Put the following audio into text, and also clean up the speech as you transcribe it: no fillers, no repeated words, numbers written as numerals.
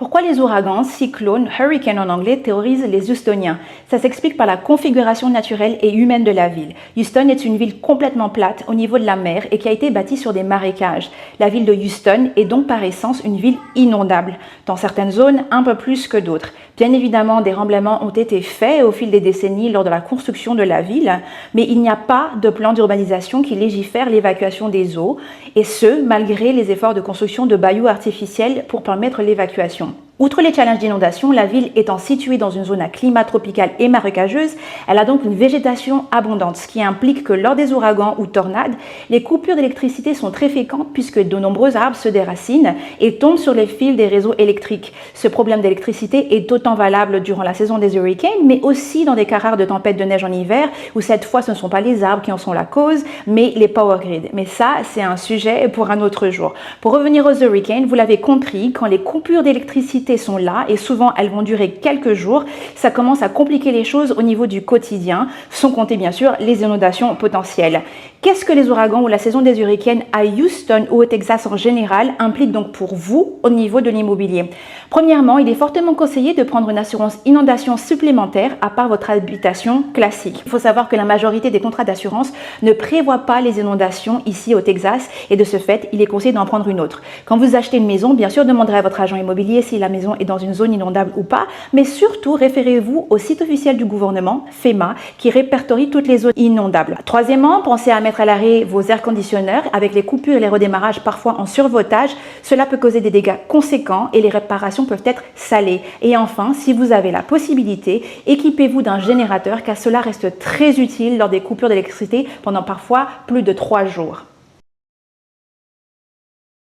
Pourquoi les ouragans, cyclones, hurricanes en anglais, terrorisent les Houstoniens? Ça s'explique par la configuration naturelle et humaine de la ville. Houston est une ville complètement plate au niveau de la mer et qui a été bâtie sur des marécages. La ville de Houston est donc par essence une ville inondable, dans certaines zones un peu plus que d'autres. Bien évidemment, des remblaiements ont été faits au fil des décennies lors de la construction de la ville, mais il n'y a pas de plan d'urbanisation qui légifère l'évacuation des eaux, et ce, malgré les efforts de construction de bayous artificiels pour permettre l'évacuation. Outre les challenges d'inondation, la ville étant située dans une zone à climat tropical et marécageuse, elle a donc une végétation abondante, ce qui implique que lors des ouragans ou tornades, les coupures d'électricité sont très fréquentes puisque de nombreux arbres se déracinent et tombent sur les fils des réseaux électriques. Ce problème d'électricité est autant valable durant la saison des hurricanes, mais aussi dans des cas rares de tempêtes de neige en hiver, où cette fois ce ne sont pas les arbres qui en sont la cause, mais les power grids. Mais ça, c'est un sujet pour un autre jour. Pour revenir aux hurricanes, vous l'avez compris, quand les coupures d'électricité sont là et souvent elles vont durer quelques jours, ça commence à compliquer les choses au niveau du quotidien, sans compter bien sûr les inondations potentielles. Qu'est-ce que les ouragans ou la saison des hurricanes à Houston ou au Texas en général impliquent donc pour vous au niveau de l'immobilier? Premièrement, il est fortement conseillé de prendre une assurance inondation supplémentaire à part votre habitation classique. Il faut savoir que la majorité des contrats d'assurance ne prévoient pas les inondations ici au Texas et de ce fait, il est conseillé d'en prendre une autre. Quand vous achetez une maison, bien sûr, demandez à votre agent immobilier si la maison est dans une zone inondable ou pas, mais surtout référez-vous au site officiel du gouvernement, FEMA, qui répertorie toutes les zones inondables. Troisièmement, pensez à mettre à l'arrêt vos air conditionneurs avec les coupures et les redémarrages parfois en survoltage. Cela peut causer des dégâts conséquents et les réparations peuvent être salées. Et enfin, si vous avez la possibilité, équipez-vous d'un générateur car cela reste très utile lors des coupures d'électricité pendant parfois plus de 3 jours.